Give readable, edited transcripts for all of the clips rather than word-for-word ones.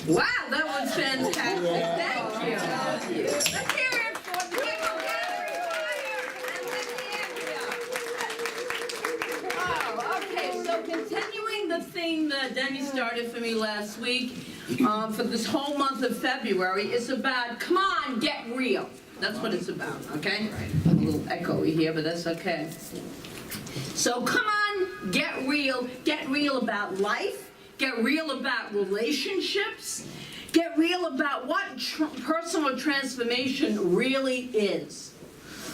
Wow, that was fantastic. Thank you. Let's hear it for the People Gathering Choir and then the Andrea. Oh, okay, so continuing the theme that Denny started for me last week, for this whole month of February, it's about, come on, get real. That's what it's about, okay? A little echoey here, but that's okay. So come on, get real about life, get real about relationships, get real about what personal transformation really is.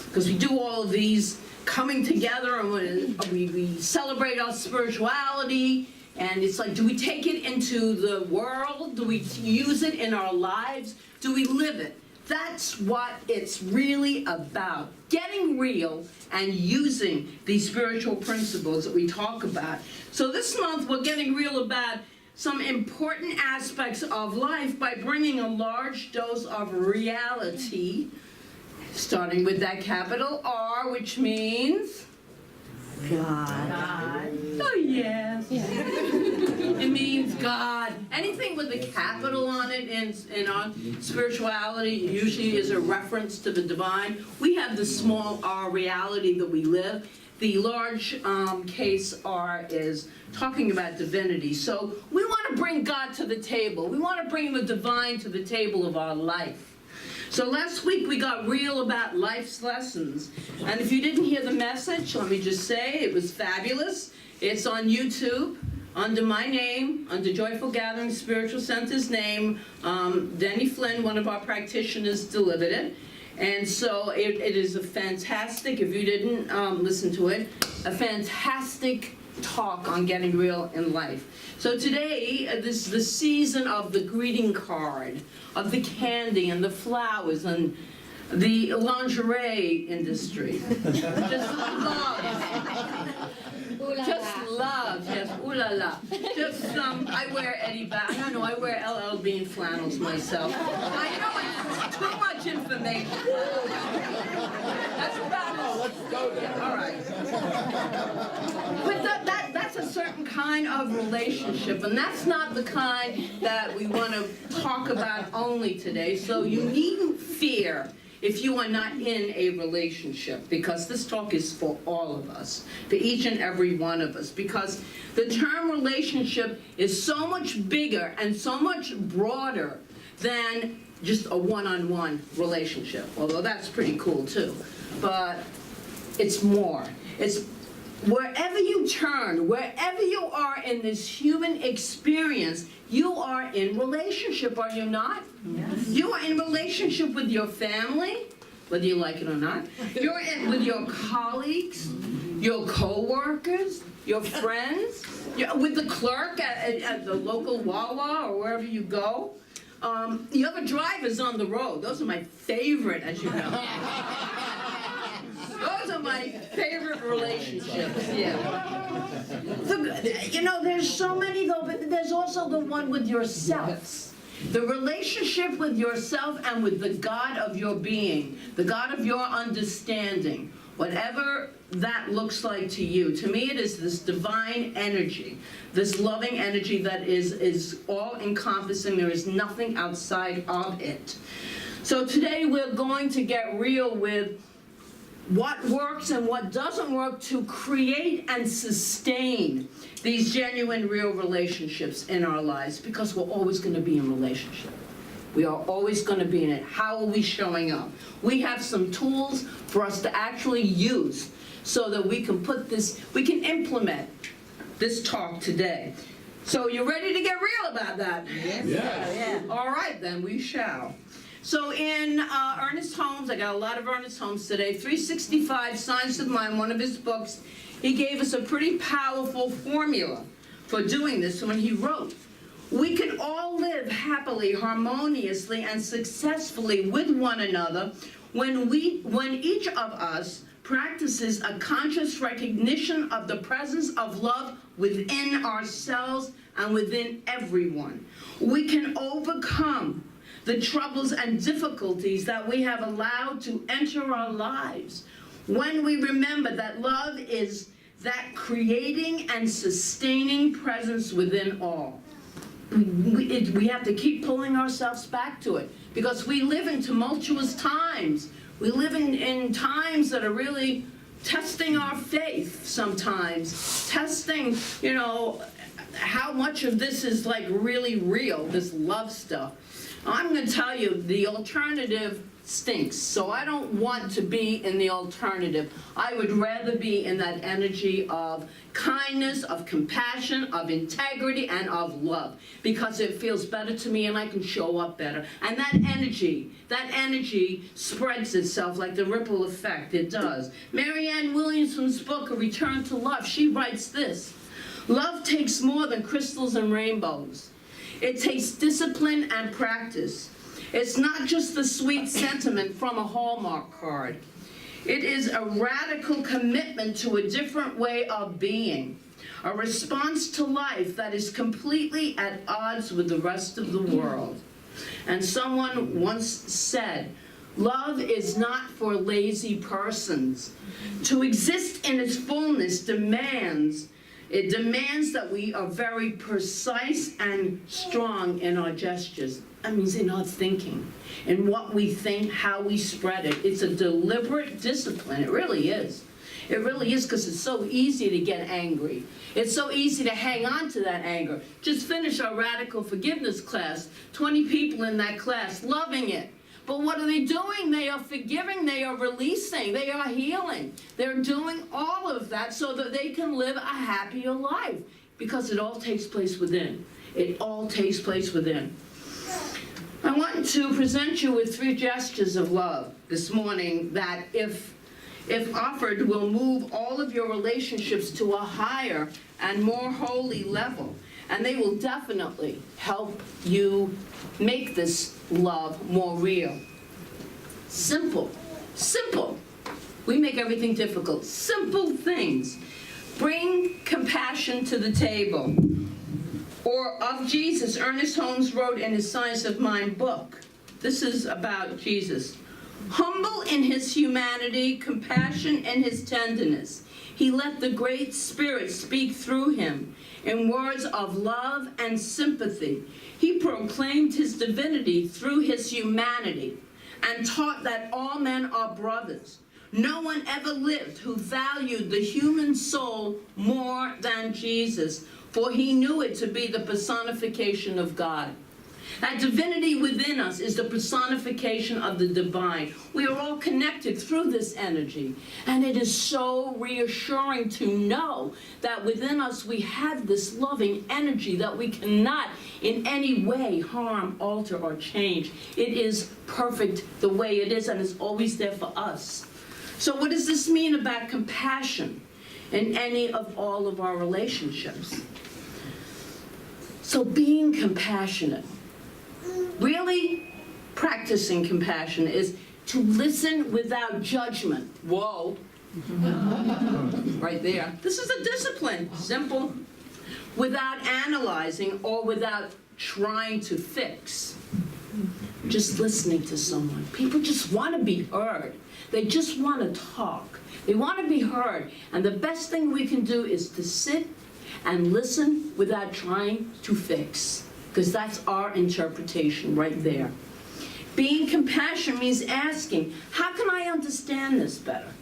Because we do all of these coming together and we celebrate our spirituality, and it's like, do we take it into the world? Do we use it in our lives? Do we live it? That's what it's really about. Getting real and using these spiritual principles that we talk about. So this month we're getting real about some important aspects of life by bringing a large dose of reality, starting with that capital R, which means God. Oh, yes. It means God. Anything with a capital on it in our spirituality usually is a reference to the divine. We have the small R reality that we live. The large case R is talking about divinity. So we want to bring God to the table. We want to bring the divine to the table of our life. So last week we got real about life's lessons. And if you didn't hear the message, let me just say it was fabulous. It's on YouTube under my name, under Joyful Gathering Spiritual Center's name. Denny Flynn, one of our practitioners, delivered it. And so it is a fantastic, if you didn't listen to it, a fantastic talk on getting real in life. So today, this is the season of the greeting card, of the candy and the flowers and the lingerie industry. Just love. Just love, yes, ooh la la. Just I wear Eddie Bauer. No, I wear LL Bean flannels myself. I know it's too much information. That's about it. Let's go there. All right. But that's a certain kind of relationship, and that's not the kind that we want to talk about only today. So you needn't fear if you are not in a relationship, because this talk is for all of us, for each and every one of us, because the term relationship is so much bigger and so much broader than just a one-on-one relationship, although that's pretty cool too. But it's more. It's wherever you turn, wherever you are in this human experience, you are in relationship, are you not? Yes. You are in relationship with your family, whether you like it or not. You're in with your colleagues, your co-workers, your friends, with the clerk at the local Wawa or wherever you go. The other drivers on the road, those are my favorite, as you know. Those are my favorite relationships, yeah. You know, there's so many though, but there's also the one with yourself. The relationship with yourself and with the God of your being, the God of your understanding, whatever that looks like to you. To me, it is this divine energy, this loving energy that is all-encompassing. There is nothing outside of it. So today we're going to get real with what works and what doesn't work to create and sustain these genuine, real relationships in our lives, because we're always going to be in relationship. We are always going to be in it. How are we showing up? We have some tools for us to actually use so that we can implement this talk today. So you ready to get real about that? Yes. Yeah. All right, then we shall. So in Ernest Holmes, I got a lot of Ernest Holmes today, 365 Signs of the Mind, one of his books, he gave us a pretty powerful formula for doing this when he wrote, we can all live happily, harmoniously, and successfully with one another when each of us practices a conscious recognition of the presence of love within ourselves and within everyone. We can overcome the troubles and difficulties that we have allowed to enter our lives when we remember that love is that creating and sustaining presence within all. we have to keep pulling ourselves back to it, because we live in tumultuous times. We live in times that are really testing our faith sometimes, testing, you know, how much of this is like really real, this love stuff. I'm going to tell you, the alternative stinks, so I don't want to be in the alternative. I would rather be in that energy of kindness, of compassion, of integrity, and of love, because it feels better to me and I can show up better. And that energy spreads itself like the ripple effect. It does. Marianne Williamson's book, A Return to Love, she writes this: love takes more than crystals and rainbows. It takes discipline and practice. It's not just the sweet sentiment from a Hallmark card. It is a radical commitment to a different way of being, a response to life that is completely at odds with the rest of the world. And someone once said, love is not for lazy persons. To exist in its fullness demands that we are very precise and strong in our gestures. That means in our thinking, in what we think, how we spread it. It's a deliberate discipline. It really is. It really is, because it's so easy to get angry. It's so easy to hang on to that anger. Just finished our radical forgiveness class. 20 people in that class, loving it. But what are they doing? They are forgiving, they are releasing, they are healing. They're doing all of that so that they can live a happier life, because it all takes place within. It all takes place within. I want to present you with 3 gestures of love this morning that, if offered, will move all of your relationships to a higher and more holy level. And they will definitely help you make this love more real. Simple. Simple. We make everything difficult. Simple things. Bring compassion to the table. Or of Jesus, Ernest Holmes wrote in his Science of Mind book. This is about Jesus. Humble in his humanity, compassion in his tenderness, he let the Great Spirit speak through him in words of love and sympathy. He proclaimed his divinity through his humanity and taught that all men are brothers. No one ever lived who valued the human soul more than Jesus, for he knew it to be the personification of God. That divinity within us is the personification of the divine. We are all connected through this energy, and it is so reassuring to know that within us we have this loving energy that we cannot in any way harm, alter, or change. It is perfect the way it is, and it's always there for us. So what does this mean about compassion in any of all of our relationships? So being compassionate, really practicing compassion, is to listen without judgment. Whoa. Right there. This is a discipline. Simple. Without analyzing or without trying to fix. Just listening to someone. People just want to be heard. They just want to talk. They want to be heard. And the best thing we can do is to sit and listen without trying to fix. Because that's our interpretation right there. Being compassionate means asking, how can I understand this better?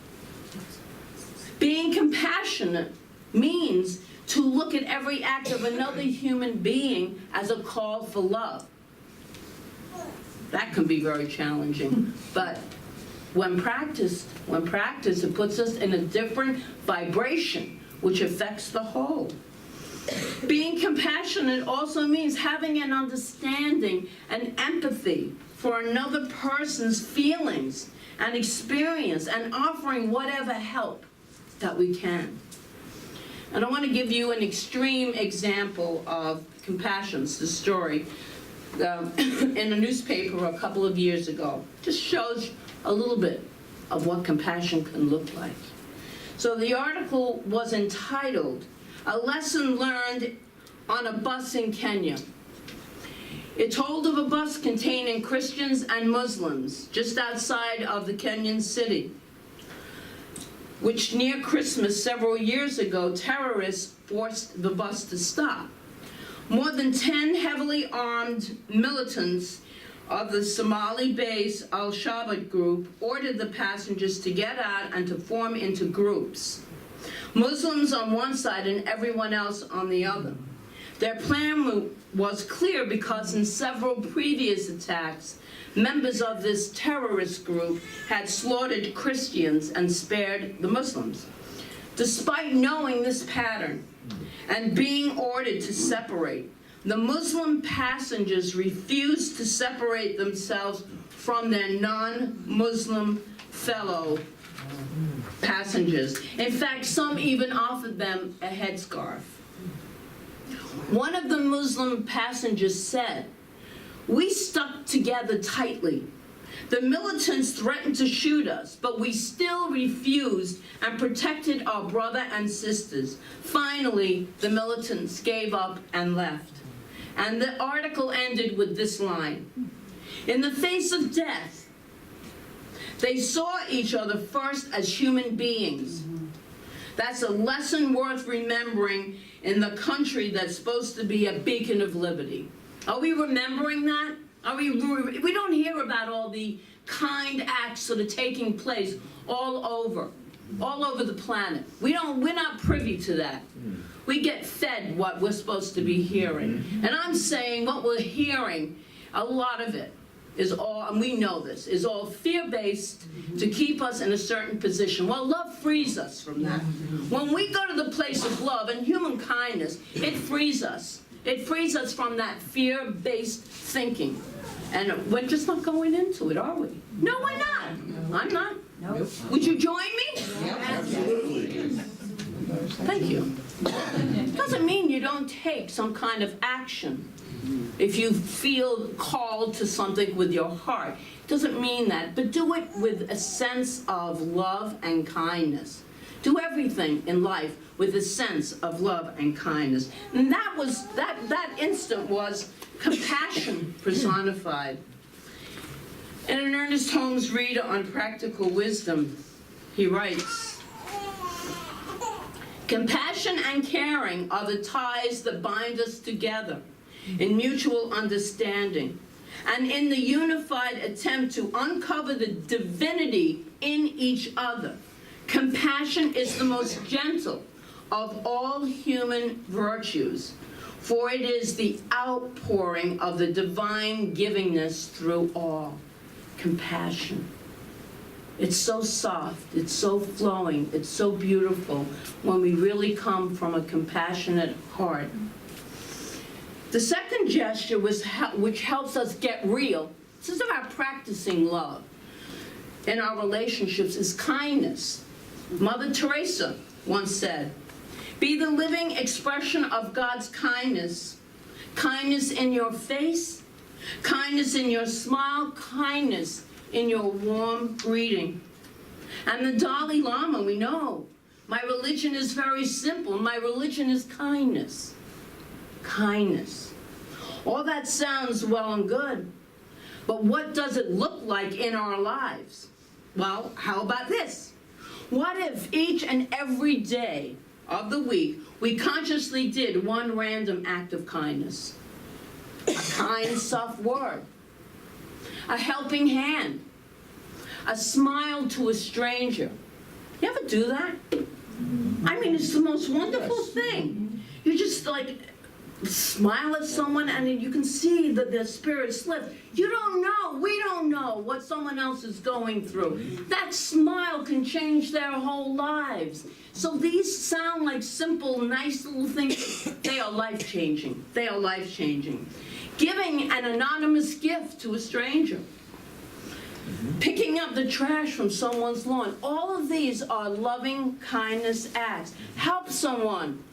Being compassionate means to look at every act of another human being as a call for love. That can be very challenging, but when practiced, it puts us in a different vibration, which affects the whole. Being compassionate also means having an understanding and empathy for another person's feelings and experience, and offering whatever help that we can. And I want to give you an extreme example of compassion. It's the story in a newspaper a couple of years ago. Just shows a little bit of what compassion can look like. So the article was entitled, "A Lesson Learned on a Bus in Kenya." It told of a bus containing Christians and Muslims just outside of the Kenyan city, which near Christmas several years ago, terrorists forced the bus to stop. More than 10 heavily armed militants of the Somali-based Al-Shabaab group ordered the passengers to get out and to form into groups. Muslims on one side and everyone else on the other. Their plan was clear because in several previous attacks, members of this terrorist group had slaughtered Christians and spared the Muslims. Despite knowing this pattern and being ordered to separate, the Muslim passengers refused to separate themselves from their non-Muslim fellow passengers. In fact, some even offered them a headscarf. One of the Muslim passengers said, "We stuck together tightly. The militants threatened to shoot us, but we still refused and protected our brother and sisters. Finally, the militants gave up and left." And the article ended with this line: "In the face of death, they saw each other first as human beings." That's a lesson worth remembering in the country that's supposed to be a beacon of liberty. Are we remembering that? We don't hear about all the kind acts that are taking place all over the planet. We're not privy to that. We get fed what we're supposed to be hearing. And I'm saying what we're hearing, a lot of it is all, and we know this, is all fear-based to keep us in a certain position. Well, love frees us from that. When we go to the place of love and human kindness, it frees us. It frees us from that fear-based thinking. And we're just not going into it, are we? No, we're not. I'm not. Nope. Would you join me? Absolutely. Thank you. Doesn't mean you don't take some kind of action. If you feel called to something with your heart, doesn't mean that, but do it with a sense of love and kindness. Do everything in life with a sense of love and kindness. And that instant was compassion personified. In an Ernest Holmes reader on practical wisdom, he writes, "Compassion and caring are the ties that bind us together in mutual understanding and in the unified attempt to uncover the divinity in each other. Compassion is the most gentle of all human virtues, for it is the outpouring of the divine givingness through all." Compassion. It's so soft, it's so flowing, it's so beautiful when we really come from a compassionate heart. The second gesture which helps us get real, this is about practicing love in our relationships, is kindness. Mother Teresa once said, "Be the living expression of God's kindness. Kindness in your face, kindness in your smile, kindness in your warm greeting." And the Dalai Lama, we know, "My religion is very simple. My religion is kindness." Kindness. All that sounds well and good, but what does it look like in our lives? Well, how about this? What if each and every day of the week we consciously did one random act of kindness? A kind, soft word, a helping hand, a smile to a stranger. You ever do that? I mean, it's the most wonderful thing. You just like smile at someone and you can see that their spirits lift. You don't know, we don't know what someone else is going through. That smile can change their whole lives. So these sound like simple, nice little things. They are life-changing. They are life-changing. Giving an anonymous gift to a stranger. Picking up the trash from someone's lawn. All of these are loving kindness acts. Help someone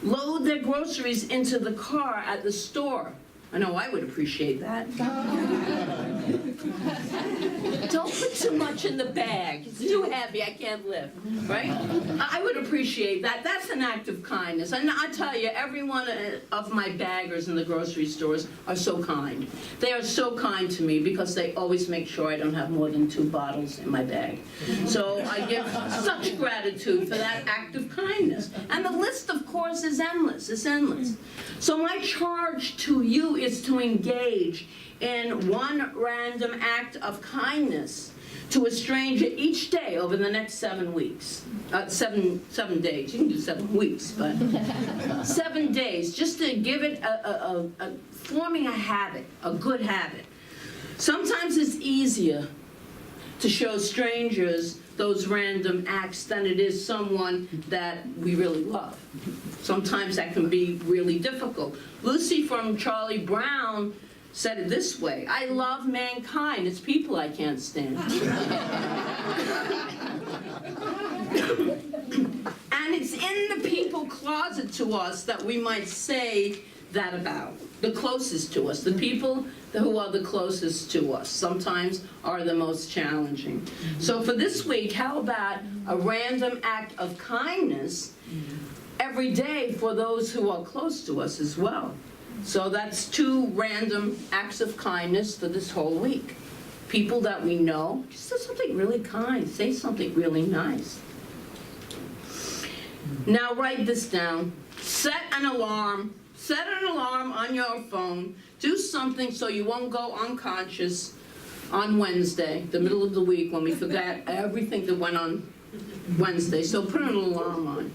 load their groceries into the car at the store. I know I would appreciate that. Don't put too much in the bag. It's too heavy. I can't lift, right? I would appreciate that. That's an act of kindness. And I tell you, every one of my baggers in the grocery stores are so kind. They are so kind to me because they always make sure I don't have more than 2 bottles in my bag. So I give such gratitude for that act of kindness. And the list, of course, is endless. It's endless. So my charge to you is to engage in one random act of kindness to a stranger each day over the next 7 weeks. 7 days. You can do 7 weeks, but 7 days, just to give it forming a habit, a good habit. Sometimes it's easier to show strangers those random acts than it is someone that we really love. Sometimes that can be really difficult. Lucy from Charlie Brown said it this way: I love mankind, it's people I can't stand. And it's in the people closet to us that we might say that about. The closest to us, the people who are the closest to us, sometimes are the most challenging. So for this week, how about a random act of kindness every day for those who are close to us as well? So that's 2 random acts of kindness for this whole week. People that we know, just do something really kind, say something really nice. Now write this down. Set an alarm on your phone. Do something so you won't go unconscious on Wednesday, the middle of the week, when we forget everything that went on Wednesday. So put an alarm on.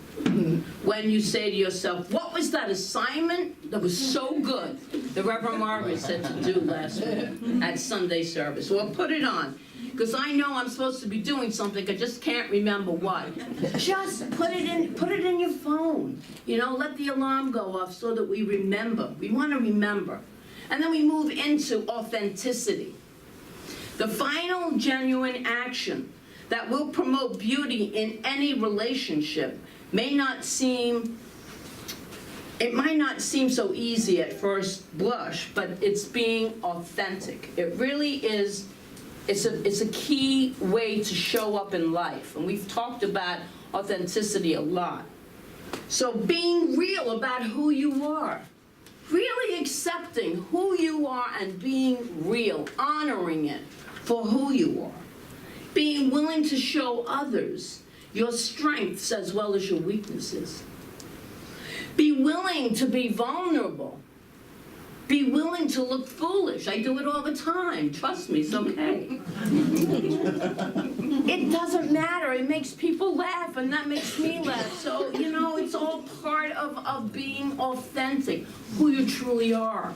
When you say to yourself, what was that assignment that was so good that Rev Margaret said to do last week at Sunday service? Well, put it on. Because I know I'm supposed to be doing something, I just can't remember what. Just put it in your phone. You know, let the alarm go off so that we remember. We want to remember. And then we move into authenticity. The final genuine action that will promote beauty in any relationship might not seem so easy at first blush, but it's being authentic. It really is. It's a key way to show up in life, and we've talked about authenticity a lot. So being real about who you are, really accepting who you are and being real, honoring it for who you are. Being willing to show others your strengths as well as your weaknesses. Be willing to be vulnerable. Be willing to look foolish. I do it all the time. Trust me, it's okay. It doesn't matter. It makes people laugh, and that makes me laugh. So, you know, it's all part of being authentic, who you truly are.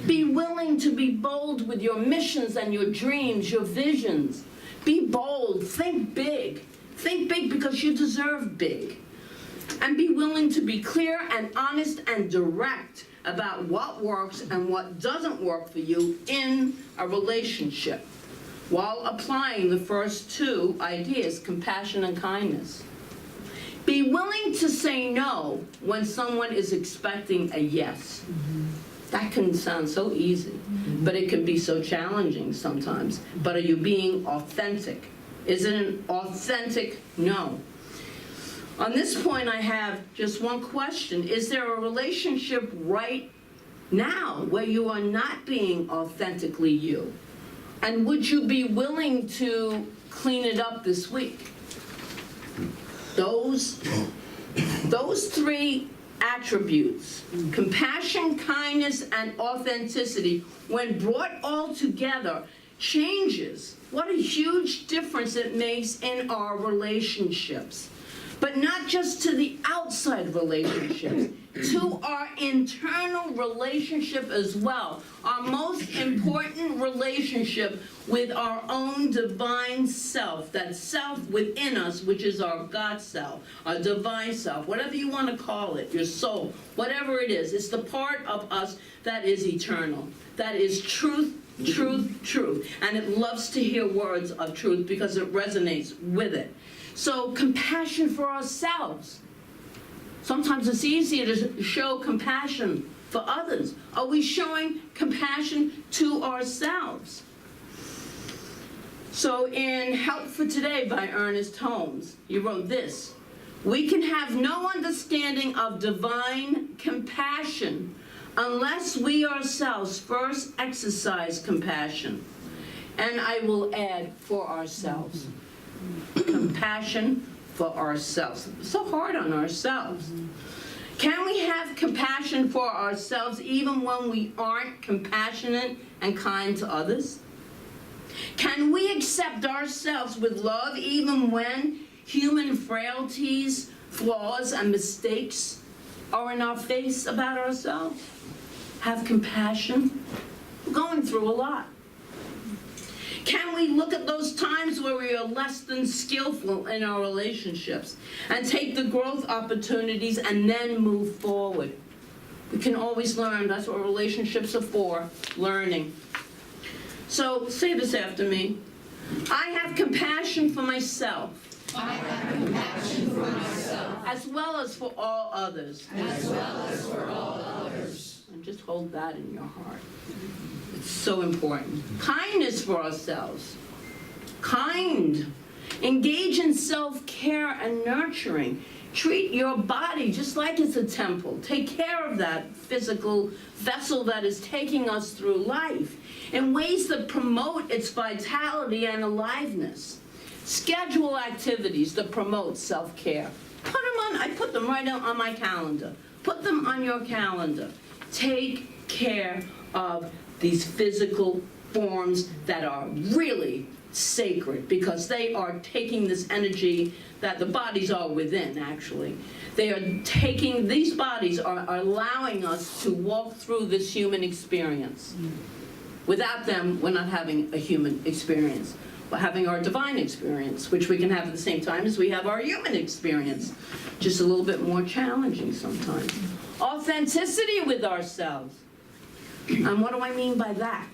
Be willing to be bold with your missions and your dreams, your visions. Be bold. Think big. Think big because you deserve big. And be willing to be clear and honest and direct about what works and what doesn't work for you in a relationship, while applying the first 2 ideas, compassion and kindness. Be willing to say no when someone is expecting a yes. That can sound so easy, but it can be so challenging sometimes. But are you being authentic? Is it an authentic no? On this point, I have just one question. Is there a relationship right now where you are not being authentically you? And would you be willing to clean it up this week? Those 3 attributes, compassion, kindness, and authenticity, when brought all together, changes. What a huge difference it makes in our relationships. But not just to the outside relationships, to our internal relationship as well. Our most important relationship with our own divine self, that self within us, which is our God self, our divine self, whatever you want to call it, your soul, whatever it is. It's the part of us that is eternal, that is truth, truth, truth. And it loves to hear words of truth because it resonates with it. So compassion for ourselves. Sometimes it's easier to show compassion for others? Are we showing compassion to ourselves? So in Help for Today by Ernest Holmes, you wrote this: we can have no understanding of divine compassion unless we ourselves first exercise compassion. And I will add, for ourselves. Compassion for ourselves. So hard on ourselves. Can we have compassion for ourselves even when we aren't compassionate and kind to others? Can we accept ourselves with love even when human frailties, flaws, and mistakes are in our face about ourselves? Have compassion? We're going through a lot. Can we look at those times where we are less than skillful in our relationships and take the growth opportunities and then move forward? We can always learn. That's what relationships are for, learning. So say this after me. I have compassion for myself. I have compassion for myself. As well as for all others. As well as for all others. And just hold that in your heart. It's so important. Kindness for ourselves. Kind. Engage in self-care and nurturing. Treat your body just like it's a temple. Take care of that physical vessel that is taking us through life in ways that promote its vitality and aliveness. Schedule activities that promote self-care. Put them on, I put them right on my calendar. Put them on your calendar. Take care of these physical forms that are really sacred because they are taking this energy that the bodies are within, actually. They are taking, these bodies are allowing us to walk through this human experience. Without them, we're not having a human experience. We're having our divine experience, which we can have at the same time as we have our human experience. Just a little bit more challenging sometimes. Authenticity with ourselves. And what do I mean by that?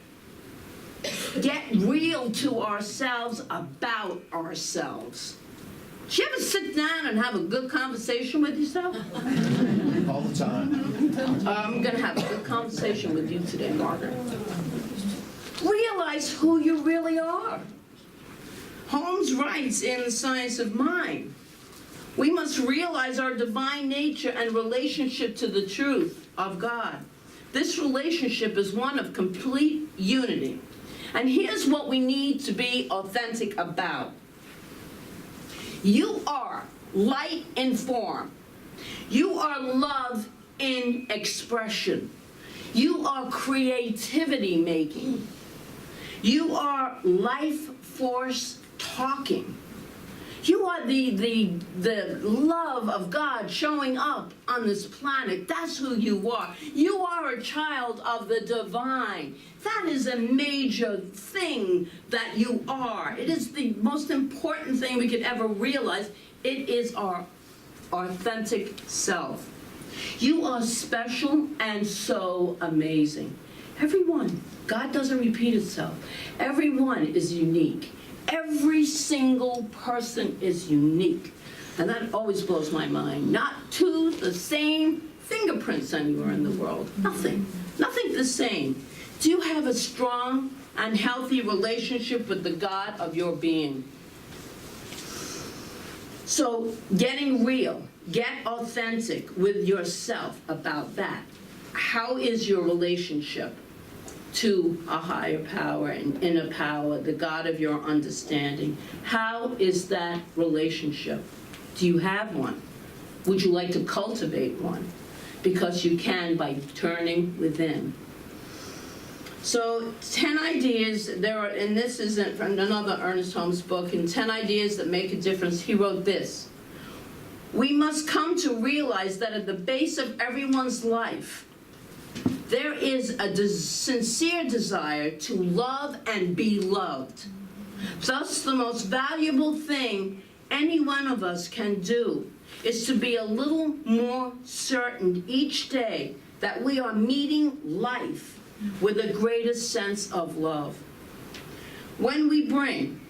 Get real to ourselves about ourselves. Do you ever sit down and have a good conversation with yourself? All the time. I'm going to have a good conversation with you today, Margaret. Realize who you really are. Holmes writes in The Science of Mind, we must realize our divine nature and relationship to the truth of God. This relationship is one of complete unity. And here's what we need to be authentic about. You are light in form. You are love in expression. You are creativity making. You are life force talking. You are the love of God showing up on this planet. That's who you are. You are a child of the divine. That is a major thing that you are. It is the most important thing we could ever realize. It is our authentic self. You are special and so amazing. Everyone. God doesn't repeat itself. Everyone is unique. Every single person is unique. And that always blows my mind. Not two the same fingerprints anywhere in the world. Nothing. Nothing the same. Do you have a strong and healthy relationship with the God of your being? So getting real, get authentic with yourself about that. How is your relationship to a higher power, an inner power, the God of your understanding? How is that relationship? Do you have one? Would you like to cultivate one? Because you can by turning within. So 10 ideas, there are, and this is from another Ernest Holmes book, in 10 Ideas That Make a Difference, he wrote this: we must come to realize that at the base of everyone's life, there is a sincere desire to love and be loved. Thus, the most valuable thing any one of us can do is to be a little more certain each day that we are meeting life with a greater sense of love. When we bring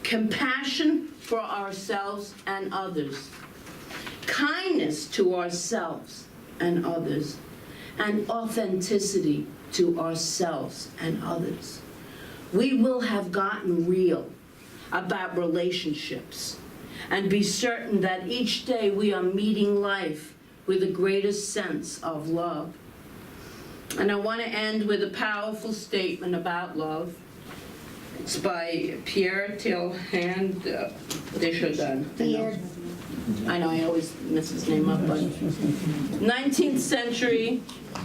compassion for ourselves and others, kindness to ourselves and others, and authenticity to ourselves and others. We will have gotten real about relationships and be certain that each day we are meeting life with the greatest sense of love. And I want to end with a powerful statement about love. It's by Pierre Teilhard de Chardin. I know I always mess his name up, but 19th century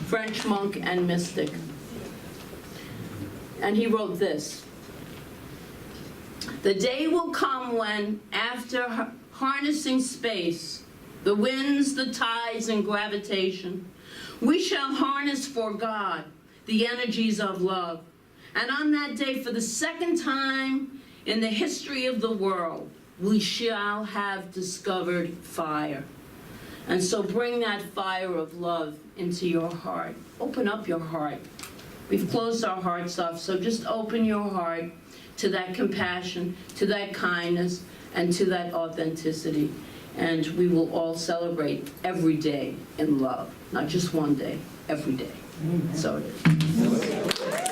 French monk and mystic. And he wrote this: "The day will come when, after harnessing space, the winds, the tides, and gravitation, we shall harness for God the energies of love. And on that day, for the second time in the history of the world, we shall have discovered fire." And so bring that fire of love into your heart. Open up your heart. We've closed our hearts off, so just open your heart to that compassion, to that kindness, and to that authenticity. And we will all celebrate every day in love. Not just one day, every day. So it is.